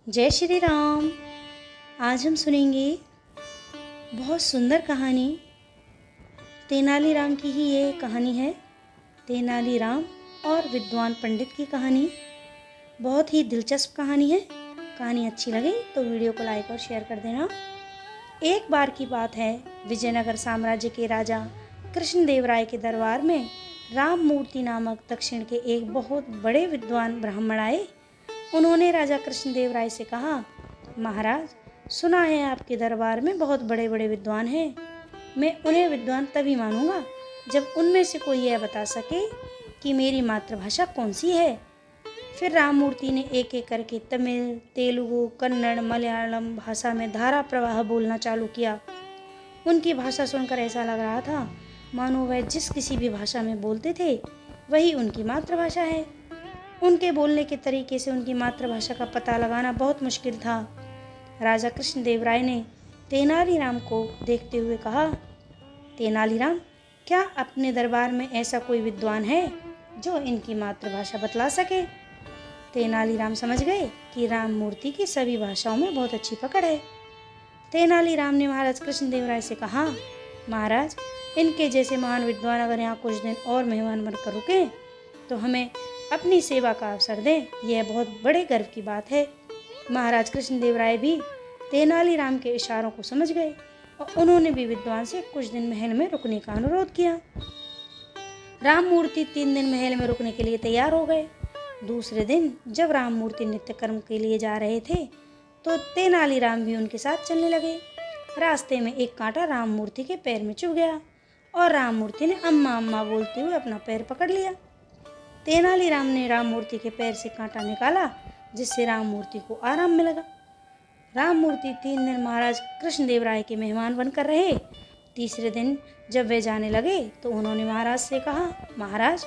जय श्री राम। आज हम सुनेंगे बहुत सुंदर कहानी। तेनालीराम की ही ये कहानी है। तेनालीराम और विद्वान पंडित की कहानी बहुत ही दिलचस्प कहानी है। कहानी अच्छी लगे तो वीडियो को लाइक और शेयर कर देना। एक बार की बात है, विजयनगर साम्राज्य के राजा कृष्णदेवराय के दरबार में राममूर्ति नामक दक्षिण के एक बहुत बड़े विद्वान ब्राह्मण आए। उन्होंने राजा कृष्णदेवराय से कहा, महाराज, सुना है आपके दरबार में बहुत बड़े बड़े विद्वान हैं। मैं उन्हें विद्वान तभी मानूंगा जब उनमें से कोई यह बता सके कि मेरी मातृभाषा कौन सी है। फिर राममूर्ति ने एक एक करके तमिल, तेलुगु, कन्नड़, मलयालम भाषा में धारा प्रवाह बोलना चालू किया। उनकी भाषा सुनकर ऐसा लग रहा था मानो वह जिस किसी भी भाषा में बोलते थे वही उनकी मातृभाषा है। उनके बोलने के तरीके से उनकी मातृभाषा का पता लगाना बहुत मुश्किल था। राजा कृष्णदेवराय ने तेनालीराम को देखते हुए कहा, तेनालीराम, क्या अपने दरबार में ऐसा कोई विद्वान है जो इनकी मातृभाषा बतला सके? तेनालीराम समझ गए कि राममूर्ति की सभी भाषाओं में बहुत अच्छी पकड़ है। तेनालीराम ने महाराज कृष्णदेवराय से कहा, महाराज, इनके जैसे महान विद्वान अगर यहाँ कुछ दिन और मेहमान बनकर रुके तो हमें अपनी सेवा का अवसर दें। यह बहुत बड़े गर्व की बात है। महाराज कृष्णदेवराय भी तेनालीराम के इशारों को समझ गए और उन्होंने भी विद्वान से कुछ दिन महल में रुकने का अनुरोध किया। राममूर्ति 3 दिन महल में रुकने के लिए तैयार हो गए। दूसरे दिन जब राममूर्ति नित्य कर्म के लिए जा रहे थे तो तेनालीराम भी उनके साथ चलने लगे। रास्ते में एक कांटा राममूर्ति के पैर में चुभ गया और राममूर्ति ने अम्मा अम्मा बोलते हुए अपना पैर पकड़ लिया। तेनालीराम ने राममूर्ति के पैर से कांटा निकाला, जिससे राममूर्ति को आराम मिल गया। राममूर्ति 3 दिन महाराज कृष्णदेवराय के मेहमान बनकर रहे। तीसरे दिन जब वे जाने लगे तो उन्होंने महाराज से कहा, महाराज,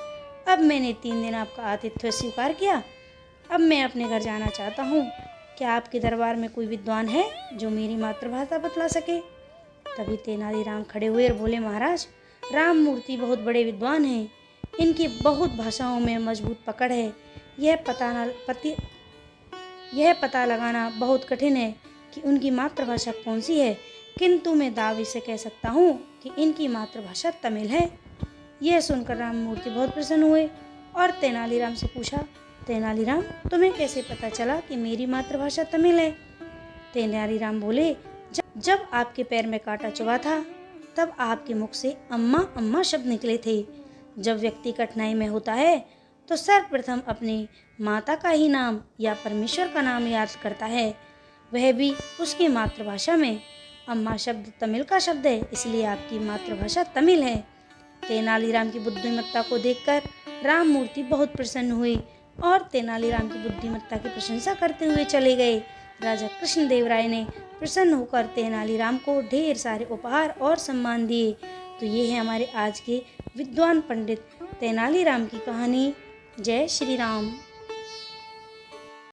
अब मैंने 3 दिन आपका आतिथ्य स्वीकार किया। अब मैं अपने घर जाना चाहता हूँ। क्या आपके दरबार में कोई विद्वान है जो मेरी मातृभाषा बतला सके? तभी तेनालीराम खड़े हुए और बोले, महाराज, राममूर्ति बहुत बड़े विद्वान हैं। इनकी बहुत भाषाओं में मजबूत पकड़ है। यह पता लगाना बहुत कठिन है कि उनकी मातृभाषा कौन सी है, किंतु मैं दावे से कह सकता हूँ कि इनकी मातृभाषा तमिल है। यह सुनकर राममूर्ति बहुत प्रसन्न हुए और तेनालीराम से पूछा, तेनालीराम, तुम्हें कैसे पता चला कि मेरी मातृभाषा तमिल है? तेनालीराम बोले, जब आपके पैर में कांटा चुभा था तब आपके मुख से अम्मा अम्मा शब्द निकले थे। जब व्यक्ति कठिनाई में होता है तो सर्वप्रथम अपनी माता का ही नाम या परमेश्वर का नाम याद करता है, वह भी उसकी मातृभाषा में। अम्मा शब्द तमिल का शब्द है, इसलिए आपकी मातृभाषा तमिल है। तेनालीराम की बुद्धिमत्ता को देखकर राममूर्ति बहुत प्रसन्न हुए और तेनालीराम की बुद्धिमत्ता की प्रशंसा करते हुए चले गए। राजा कृष्णदेवराय ने प्रसन्न होकर तेनालीराम को ढेर सारे उपहार और सम्मान दिए। तो ये है हमारे आज के विद्वान पंडित तेनालीराम की कहानी। जय श्री राम।